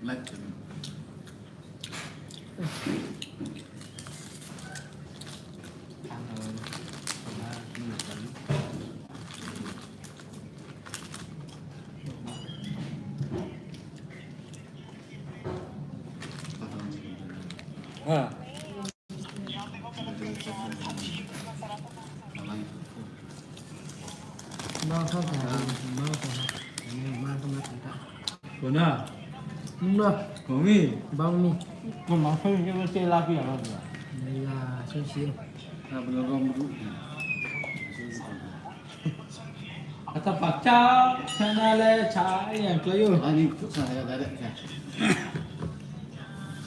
lạnh à bao sao cả bao cả bao không biết gì buồn à không được không đi bao mi còn mà không cho nó chơi la kia rồi đây là sơn siêu à bây giờ gom đủ kata pacar channel cai yang kelayu anh đi thuốc xài ra đấy kìa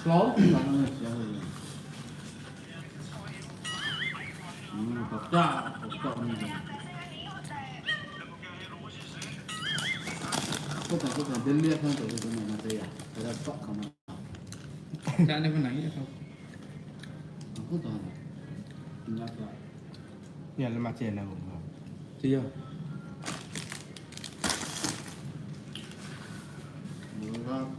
slow có thể đến liệt hơn từ cái này là đây à cái đó tóc không cai này bên này không có toàn nhắc lại Nhà là mặt tiền nào cũng không. chưa đúng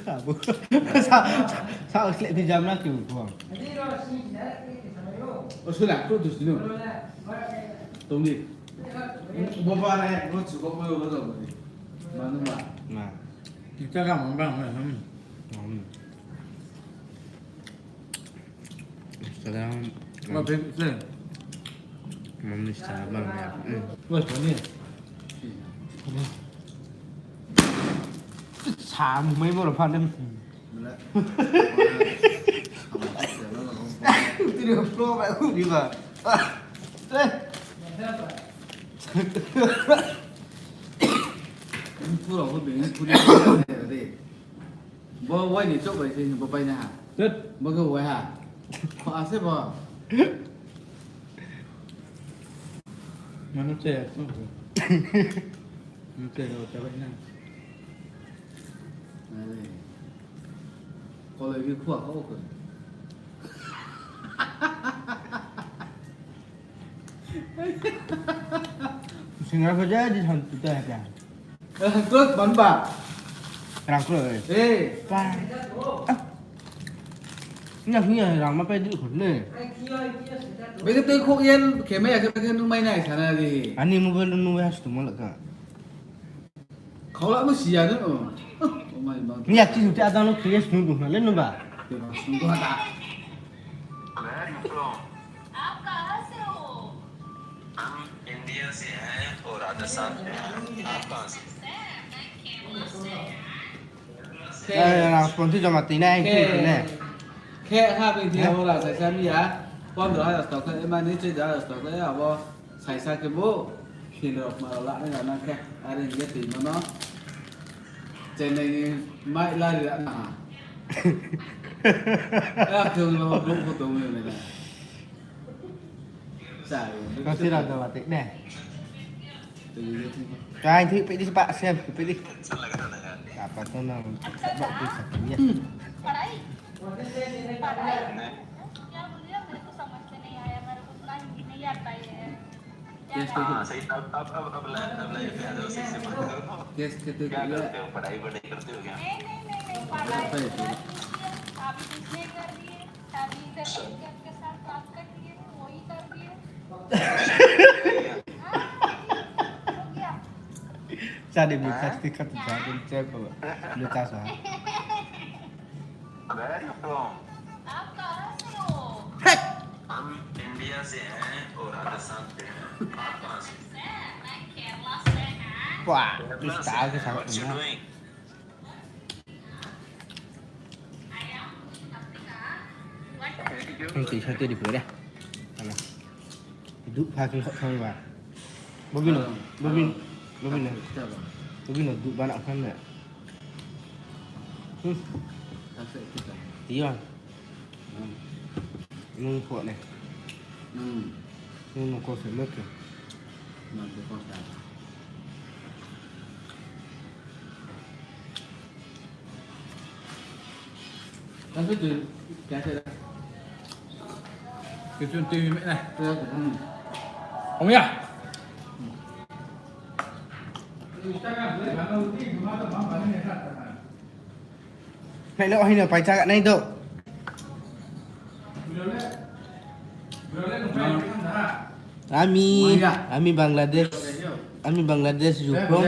Khả bố. Sao lại thì dám nó kiểu của. ở số lạc tôi từ nữa tôi đi bố ba này nó chỉ có bao nhiêu rồi mà nó Mà. chắc là món bằng này không Ngon. Sekarang mà bên này mami sabar ya. vừa có nè Chả mấy bộ phận em. Tôi được pro vậy không đi mà. Đây. thu đầu con biển thu đi ở đây bố quay đi chỗ vậy thì bố bay nè rất bố cứ quay hả họ xếp vào mà nó chè nó chè rồi cho bệnh này này có lời cái khoa có ok Singa kerja di sana tu dah kan. cướp bắn bạc Rang rồi. ê Kan. Nhắc nhở rằng mà phải đi khốn này. bây giờ tôi không yên kể mấy cái núi này thằng này thì Ani mu belum nu has tu malah kan. khó lắm mới xì à nữa mày mà Ni aku tu ada lu krias nu tu na len nu ba. từ nó xuống tôi hả आप कहाँ से हो? हम India से हैं और राजस्थान से हैं आप कहाँ से मैं केरला से Eh, orang sponsor cuma tina yang tu ni. แค่ห้าเป็นเที่ยวละใส่ซามีอ่ะป้อมเดี๋ยวเราต่อกันมานี่จะเดี๋ยวต่อกันอ่ะว่าใส่ซาเกโบขี่รถมาละนี่กันนะแค่อะไรอย่างเงี้ยตีมันเนาะเจนในไม่ไล่ละนะเออคือเราลงโฟโต้เลยนะใช่ Kasih dah dah batik dah. ตีเยอะที่ Kai thi pergi sepak sem, pergi. अच्छा लग रहा था यार Apa tu nak sebab tu sakitnya. पढ़ाई पढ़ाई क्या बोल रही हो मेरे को समझ में नहीं आया मेरे को उतना हिंदी नहीं आता है हाँ सही अब लाइफ में आ जाओ सही से बात करो केस के तो क्या करते हो पढ़ाई वढ़ाई करते हो क्या नहीं पढ़ाई कर लीजिए अभी पिछले कर दिए अभी इधर के साथ बात कर लिए वही कर दिए हो गया Saya dia beli plastik kat saya dia cek apa. Dia tak sah. Where you from आप कहाँ से हो हम इंडिया से हैं और राजस्थान से हैं आप कहाँ से मैं केरला से हैं Wah, tu style ke sangat What's you benar. doing Nanti satu di bawah dah. Mana? Duduk pakai kau tahu ba. Bobin lah. Bobin lah. Bobin lah duduk banyak kan tak? Iya. Nung kuat ni. Nung kuat semak ke. Tapi tu biasa dah. cái chuyện TV mẹ này Tôi cũng không nhá Này nó hay là phải cha này đâu. Ami Bangladesh. Ami Bangladesh you from?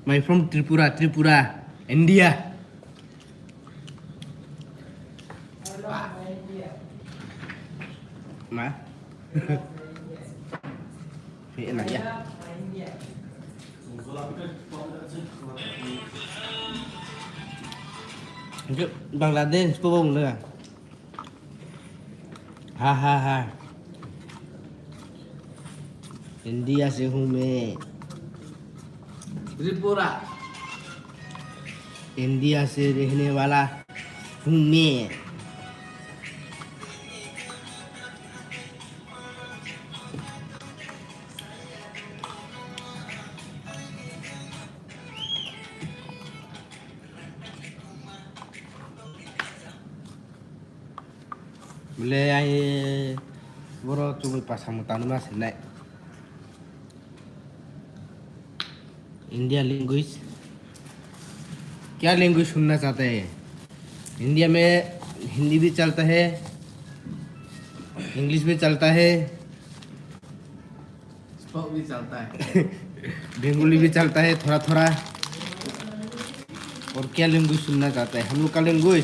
My from Tripura, India. Mà. Vậy này ya. Bangladesh có bông nữa. Ha. India से हूँ मैं. Tripura India से रहने वाला हूँ मैं. Boleh ai boro cuma pasang mutanu mas naik. India language क्या language सुनना चाहते हैं? इंडिया में हिंदी भी चलता है, इंग्लिश भी चलता है, स्पोक भी चलता है, बंगाली भी चलता है थोड़ा थोड़ा. और क्या लैंग्वेज सुनना चाहता है? हम लोग का लैंग्वेज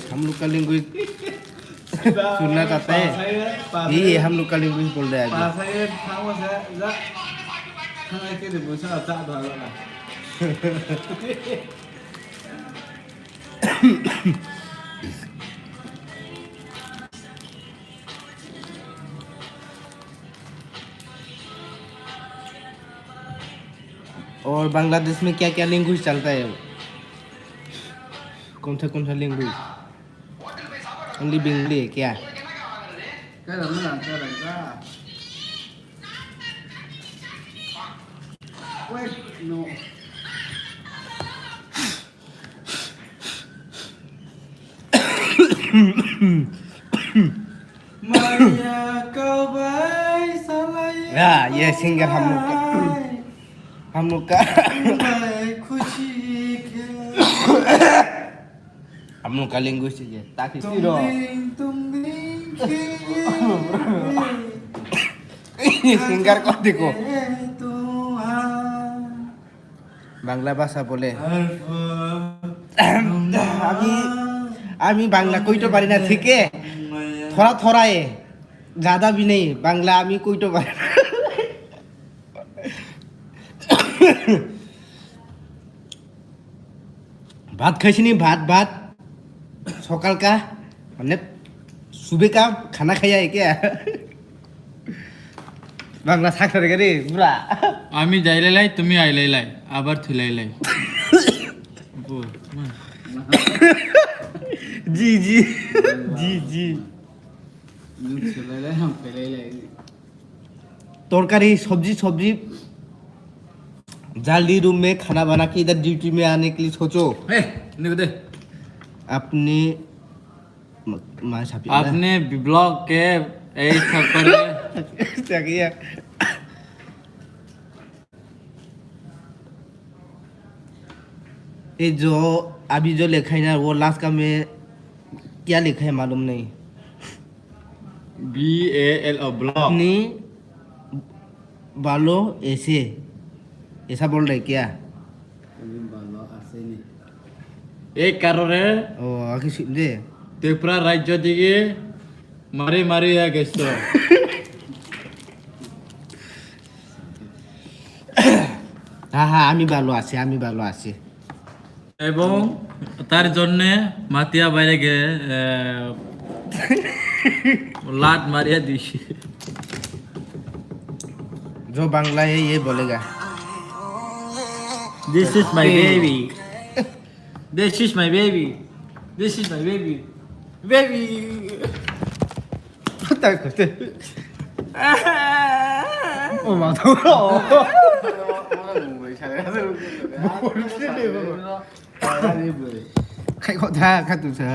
सुनना चाहता है. ये हम लोग का लैंग्वेज बोल रहे हैं अभी. पासाए थांगो से जा थांगाई के बुसा जा धरला और बांग्लादेश में क्या क्या लैंग्वेज चलता है? कौन सा लैंग्वेज? ओनली बंगाली है क्या? cái là nó làm cho này ra wait no Maya kau baik salah हाँ ये सिंगर हम लोग का खुशी के हम लोग का लैंग्वेज है ताकि सिरो सिंगर को देखो बांग्ला भाषा बोले अभी बांग्ला कोई तो पारी ना ठीक है थोड़ा है ज्यादा भी नहीं बांग्ला अभी कोई तो पारी भात खाइছি নি भात सकाल का মানে सुबह का खाना खाया है क्या बांग्ला साक्षर के रे बुरा আমি যাইলাই তুমি আইলাই আবার থুলাইলাই जी चले हम पहले ले तरकारी सब्जी जल्दी रूम में खाना बना के इधर ड्यूटी में आने के लिए सोचो देखो दे आपने ब्लॉग के ऐसा करे क्या किया ये जो अभी जो लिखा है ना वो लास्ट का में क्या लिखा है मालूम नहीं BAL ब्लॉग अपनी बालों ऐसा बोल रहे क्या बालो আসেনি এই কারণে ओ आगे दे ত্রিপুরা রাজ্য দিকে মারি গেছে হ্যাঁ আমি ভালো আছি এবং তার জন্য মাতিয়া বাইরে গে लात मारिया दिशी जो बांग्ला है ये बोलेगा This is my baby. This is my baby. This is my baby. Baby. पता करते ओ माता खाई को था खा तू से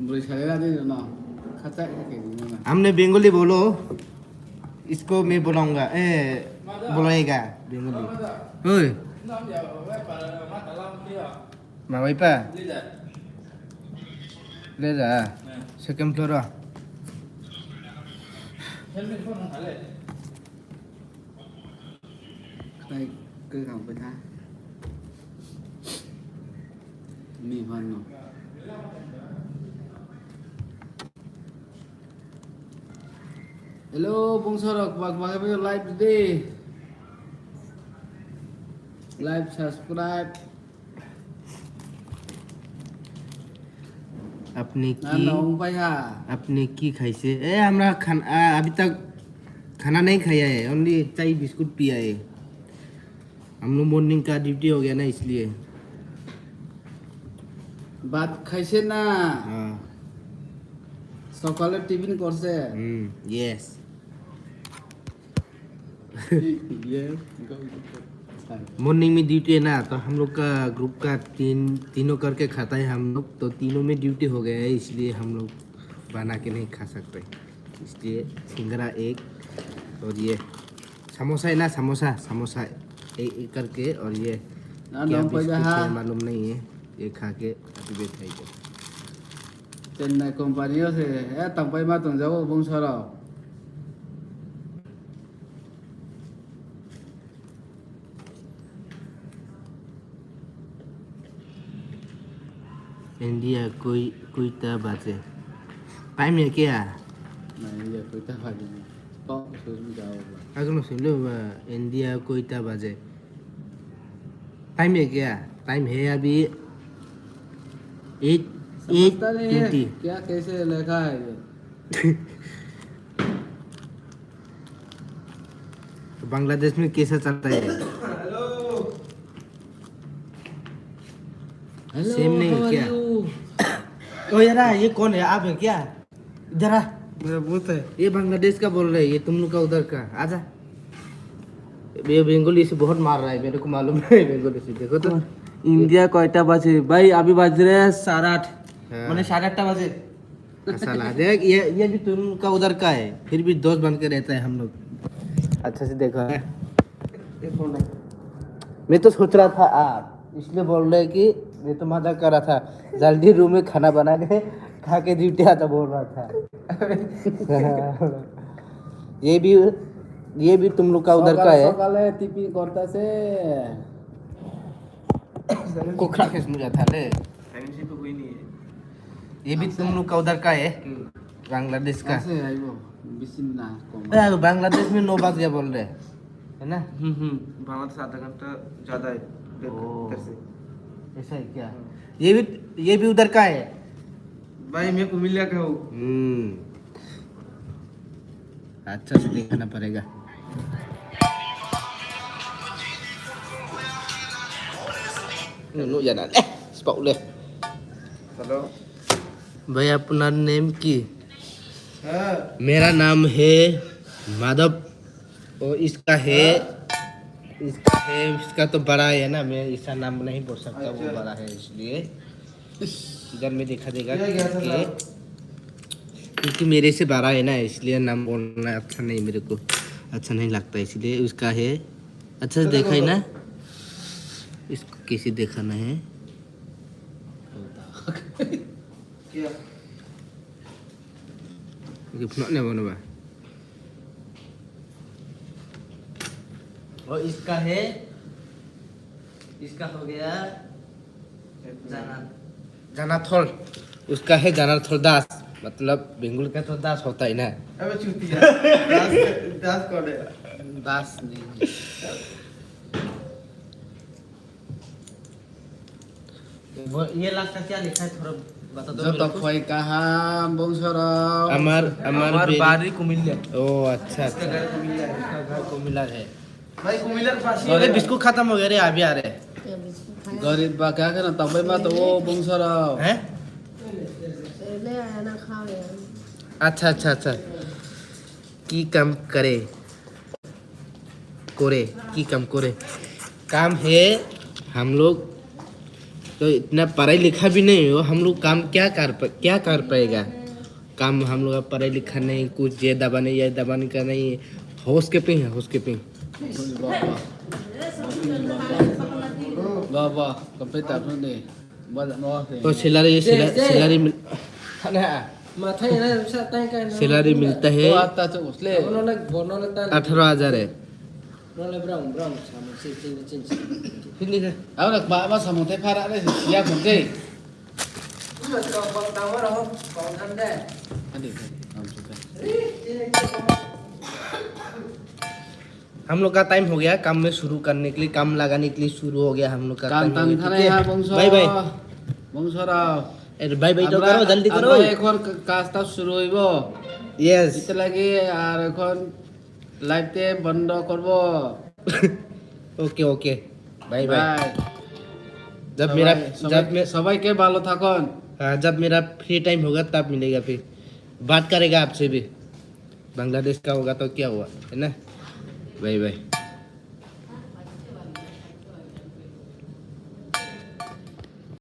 बोले चलेगा दे ना खाता है के ना हमने बंगाली बोलो इसको मैं बोलूंगा बोलेगा बेंगली ओए माबाई पा ले जा second floor đây cứ không bên ha mì hoan ngọc hello bông sơ đọc và cái live đi live subscribe अपने ना की नौंग भाई हा अपने की खाइसे ए हमरा खाना अभी तक खाना नहीं खाया है ओनली चाय बिस्कुट पिया है हम लोग मॉर्निंग का ड्यूटी हो गया ना इसलिए ভাত খাইছে না हाँ সকালে টিফিন করছে यस मॉर्निंग में ड्यूटी है ना तो हम लोग का ग्रुप का तीनों करके खाता है हम लोग तो तीनों में ड्यूटी हो गया है इसलिए हम लोग बना के नहीं खा सकते इसलिए सिंगरा एक और ये समोसा है ना समोसा समोसा एक एक करके और ये ना क्या नौंग बिस्कुट पैदा है मालूम नहीं है ये खा के अभी बैठ जाएगा चेन्नई कंपनी से है तब पे तुम जाओ बंग सर इंडिया कोई बाजे टाइम है क्या नहीं ये कोई तब भाजी तो सोच में जाओ अगर मैं सुन लो इंडिया कोई बाजे टाइम है क्या टाइम है अभी 8 समझता नहीं है 8:20 क्या कैसे लिखा है ये तो बांग्लादेश में कैसा चलता है हेलो सेम नहीं है क्या? ओ यार ये कौन है आप है क्या इधर आ मेरा बोलता है ये बांग्लादेश का बोल रहे हैं ये तुम लोग का उधर का आजा ये बंगाली से बहुत मार रहा है मेरे को मालूम है बंगाली से देखो तो इंडिया কয়টা বাজে भाई अभी बज रहे हैं 8:30 हाँ। मैंने 8:30 बजे साला देख ये भी तुम का उधर का है फिर भी दोस्त बन के रहता है हम लोग अच्छा से देखो है ये कौन है मैं तो सोच रहा था आप इसलिए बोल रहे कि मैं तो मजाक कर रहा था जल्दी रूम में खाना बना के खा के ड्यूटी आता बोल रहा था ये भी तुम लोग का उधर का है সকালে টিফিন করতেছে कोखरा किस मुझे था ले फैमिली पे कोई नहीं है ये भी तुम लोग का उधर का है बांग्लादेश का কাছে আইবো বেশি না কম बांग्लादेश में 9 बज गया बोल रहे है ना बांग्लादेश आधा घंटा ज्यादा है ओ। इधर से ऐसा है क्या ये भी उधर का है भाई मैं कुमिल्ला का हूँ अच्छा से देखना पड़ेगा नो जाना ले स्पॉट ले हेलो भाई अपना नेम की मेरा नाम है माधव और इसका है इसका तो बड़ा है ना मैं इसका नाम नहीं बोल सकता वो बड़ा है इसलिए इधर में देखा देगा क्योंकि मेरे से बड़ा है ना इसलिए नाम बोलना अच्छा नहीं मेरे को अच्छा नहीं लगता इसलिए उसका है अच्छा से देखा है ना इसको कैसे दिखाना है क्या नहीं बनवा और इसका है इसका हो गया जनाथल उसका है जनाथल दास मतलब बेंगुल का तो दास होता है ना अबे चूतिया दास कौन है দাস নেই वो ये लास्ट का क्या लिखा है थोड़ा बता दो যত খয় কাহা বংশর अमर अमर बारी कुमिल्ला ओ अच्छा इसका अच्छा घर कुमिल्ला है इसका घर को मिला है भाई कुमिल्ला के पास ही अरे है बिस्कुट खत्म हो गया रे अभी आ रहे गरिब बा क्या करना तबै मा तो वो बंशर हैं अच्छा अच्छा अच्छा की काम करे कोरे की काम करे काम है हम लोग तो इतना पढ़ाई लिखा भी नहीं हो हम लोग काम क्या कर पाएगा काम हम लोग का पढ़ाई लिखा नहीं कुछ ये दबाने का नहीं हाउस कीपिंग है house keeping Bawa sampai tak pun ni. Banyak noh ni. तो salary mà thay này sao tay cái nó salary मिलता है Oh atas tu usle. nó lại bỏ nó lại tan 18,000 है nó lại brown brown sao mà xin xin Hindi का Aku nak bawa sama teh parak ni siap mungkin. nhưng mà còn đầu đó đâu còn ăn đây Adik, kamu suka. हम लोग का time हो गया काम में शुरू करने के लिए काम लगाने के लिए शुरू हो गया हम लोग का Kan time हो tang गया, thane ठीक ya है? bangsa. Bye bye Bangsa rao. Bye bye तो करो जल्दी करो এখন কাজটা শুরু হইব यस এটা লাগে আর এখন লাইভতে বন্ধ করব okay okay bye bye bye जब मेरा সবাইকে ভালো থাকুন हाँ, जब मेरा फ्री टाइम होगा तब मिलेगा फिर बात करेगा आपसे भी बांग्लादेश का होगा तो क्या हुआ है ना बाय बाय